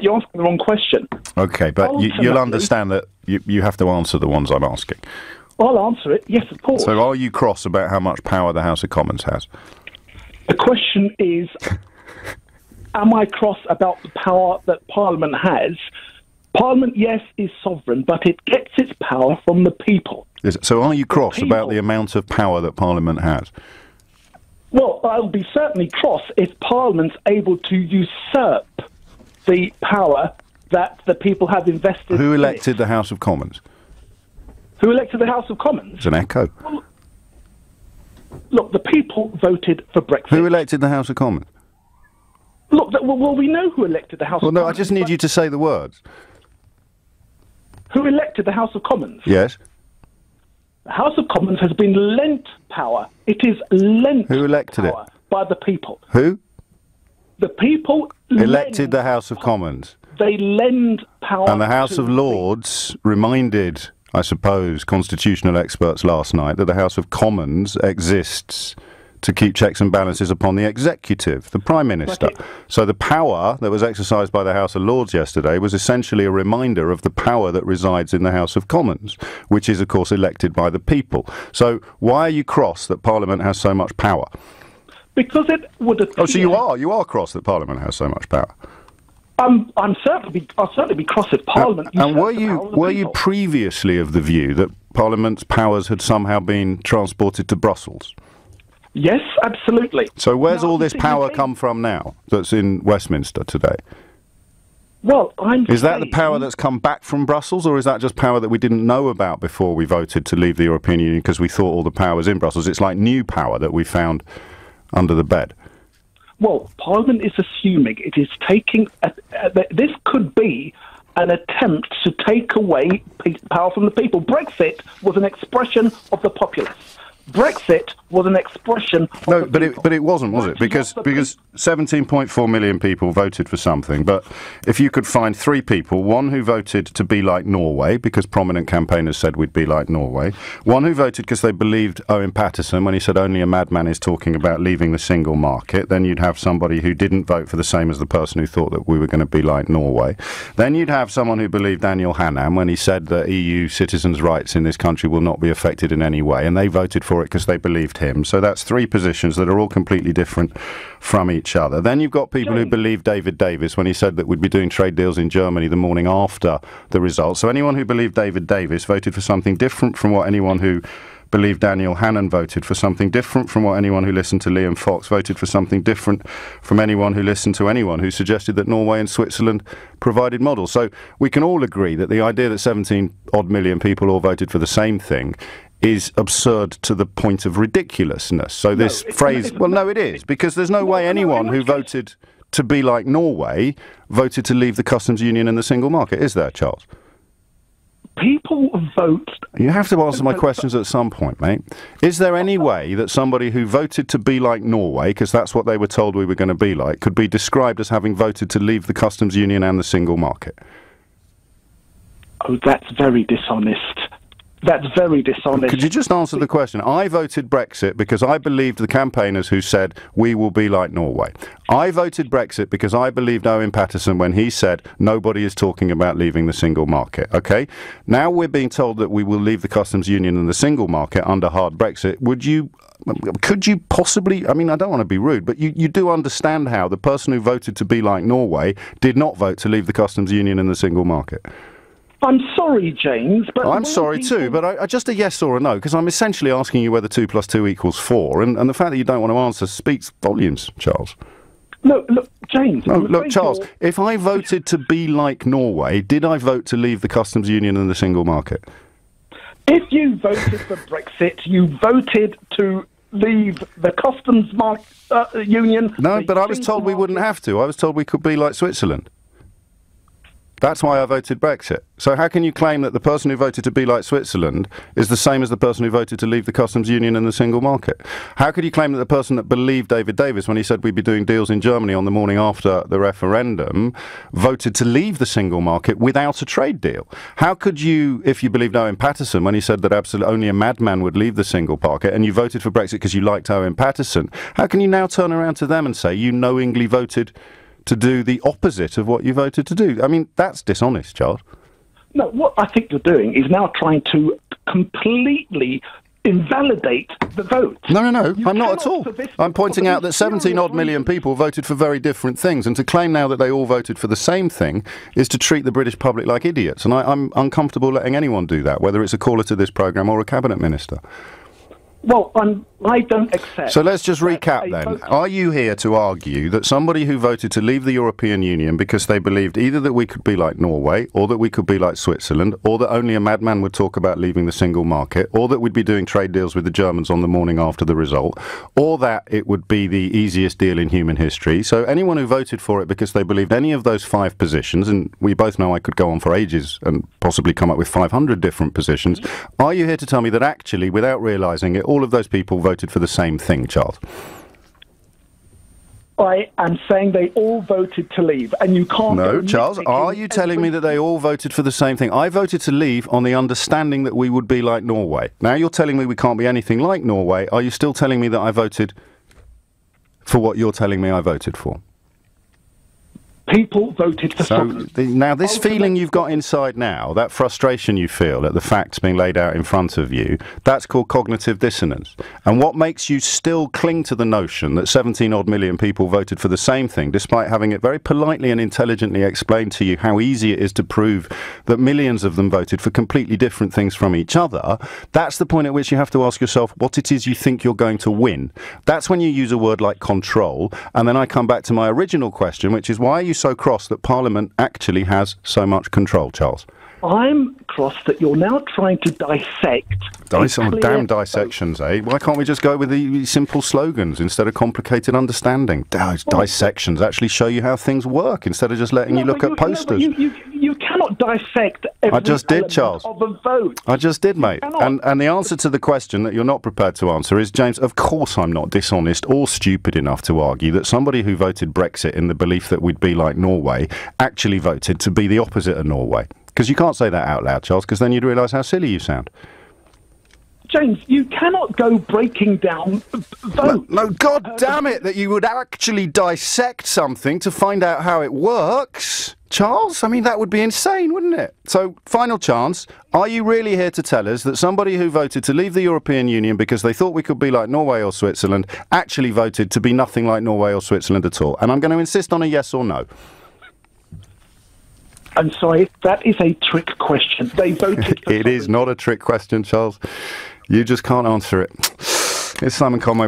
You're asking the wrong question. Okay, but you'll understand that you have to answer the ones I'm asking. I'll answer it. Yes, of course. So are you cross about how much power the House of Commons has? The question is, am I cross about the power that Parliament has? Parliament, yes, is sovereign, but it gets its power from the people. So are you cross about the amount of power that Parliament has? Well, I'll be certainly cross if Parliament's able to usurp the power that the people have invested. Who elected the House of Commons? Who elected the House of Commons? It's an echo. Well, look, the people voted for Brexit. Who elected the House of Commons? Look, well, we know who elected the House of Commons. Well, no, I just need you to say the words. Who elected the House of Commons? Yes. The House of Commons has been lent power. It is lent Who elected power by the people. Who? The people elected the House of Commons. They lend power. And the House of Lords reminded, I suppose, constitutional experts last night that the House of Commons exists to keep checks and balances upon the executive, the Prime Minister. Right. So the power that was exercised by the House of Lords yesterday was essentially a reminder of the power that resides in the House of Commons, which is, of course, elected by the people. So why are you cross that Parliament has so much power? Because it would appear... Oh, so you are cross that Parliament has so much power? I'll certainly be cross if Parliament... And were you previously of the view that Parliament's powers had somehow been transported to Brussels? Yes, absolutely. So where's all this power come from now that's in Westminster today? Well, Is that the power that's come back from Brussels, or is that just power that we didn't know about before we voted to leave the European Union because we thought all the power was in Brussels? It's like new power that we found under the bed. Well, Parliament is assuming it is taking... this could be an attempt to take away power from the people. Brexit was an expression of the populace. Brexit was an expression of no, the people. but it wasn't, was it? Because 17.4 million people voted for something. But if you could find three people, one who voted to be like Norway, because prominent campaigners said we'd be like Norway, one who voted because they believed Owen Paterson when he said only a madman is talking about leaving the single market, then you'd have somebody who didn't vote for the same as the person who thought that we were going to be like Norway. Then you'd have someone who believed Daniel Hannan when he said that EU citizens' rights in this country will not be affected in any way, and they voted for it because they believed him. So that's three positions that are all completely different from each other. Then you've got people who believe David Davis when he said that we'd be doing trade deals in Germany the morning after the results. So anyone who believed David Davis voted for something different from what anyone who believed Daniel Hannan voted for, something different from what anyone who listened to Liam Fox voted for, something different from anyone who listened to anyone who suggested that Norway and Switzerland provided models. So we can all agree that the idea that 17-odd million people all voted for the same thing is absurd to the point of ridiculousness. So this phrase... Well, no, it is, because there's no way anyone who voted to be like Norway voted to leave the customs union and the single market, is there, Charles? People vote... You have to answer my questions at some point, mate. Is there any way that somebody who voted to be like Norway, because that's what they were told we were going to be like, could be described as having voted to leave the customs union and the single market? Oh, that's very dishonest. That's very dishonest. Could you just answer the question? I voted Brexit because I believed the campaigners who said we will be like Norway. I voted Brexit because I believed Owen Paterson when he said nobody is talking about leaving the single market. Okay? Now we're being told that we will leave the customs union and the single market under hard Brexit. Could you possibly, I mean, I don't want to be rude, but you do understand how the person who voted to be like Norway did not vote to leave the customs union and the single market? I'm sorry, James, but... I'm sorry too, but I just a yes or a no, because I'm essentially asking you whether 2 + 2 = 4, and the fact that you don't want to answer speaks volumes, Charles. No, look, James... No, look, Charles, if I voted to be like Norway, did I vote to leave the customs union and the single market? If you voted for Brexit, you voted to leave the customs union... No, but I was told we wouldn't have to. I was told we could be like Switzerland. That's why I voted Brexit. So how can you claim that the person who voted to be like Switzerland is the same as the person who voted to leave the customs union and the single market? How could you claim that the person that believed David Davis when he said we'd be doing deals in Germany on the morning after the referendum voted to leave the single market without a trade deal? How could you, if you believed Owen Paterson when he said that absolutely only a madman would leave the single market and you voted for Brexit because you liked Owen Paterson, how can you now turn around to them and say you knowingly voted to do the opposite of what you voted to do. I mean, that's dishonest, Charles. No, what I think you're doing is now trying to completely invalidate the vote. No, I'm not at all. I'm pointing out that 17-odd million people voted for very different things, and to claim now that they all voted for the same thing is to treat the British public like idiots, and I'm uncomfortable letting anyone do that, whether it's a caller to this programme or a cabinet minister. Well, I don't accept... So let's just recap then. Are you here to argue that somebody who voted to leave the European Union because they believed either that we could be like Norway, or that we could be like Switzerland, or that only a madman would talk about leaving the single market, or that we'd be doing trade deals with the Germans on the morning after the result, or that it would be the easiest deal in human history? So anyone who voted for it because they believed any of those 5 positions, and we both know I could go on for ages and possibly come up with 500 different positions, are you here to tell me that actually, without realising it, all of those people voted for the same thing, Charles? I am saying they all voted to leave, and you can't... No, Charles, are you telling me that they all voted for the same thing? I voted to leave on the understanding that we would be like Norway. Now you're telling me we can't be anything like Norway. Are you still telling me that I voted for what you're telling me I voted for? People voted for something. Now, this feeling you've got inside now, that frustration you feel at the facts being laid out in front of you, that's called cognitive dissonance. And what makes you still cling to the notion that 17-odd million people voted for the same thing, despite having it very politely and intelligently explained to you how easy it is to prove that millions of them voted for completely different things from each other, that's the point at which you have to ask yourself what it is you think you're going to win. That's when you use a word like control. And then I come back to my original question, which is, why are you so cross that Parliament actually has so much control, Charles? I'm cross that you're now trying to dissect... Damn dissections, eh? Why can't we just go with the simple slogans instead of complicated understanding? Dissections actually show you how things work instead of just letting you look at posters. You cannot dissect every element of a vote. I just did, mate. And the answer to the question that you're not prepared to answer is, James, of course I'm not dishonest or stupid enough to argue that somebody who voted Brexit in the belief that we'd be like Norway actually voted to be the opposite of Norway. Because you can't say that out loud, Charles, because then you'd realise how silly you sound. James, you cannot go breaking down votes. No, God damn it, that you would actually dissect something to find out how it works. Charles, I mean, that would be insane, wouldn't it? So, final chance, are you really here to tell us that somebody who voted to leave the European Union because they thought we could be like Norway or Switzerland actually voted to be nothing like Norway or Switzerland at all? And I'm going to insist on a yes or no. I'm sorry, that is a trick question. They voted for It is not a trick question, Charles. You just can't answer it. It's Simon Conway.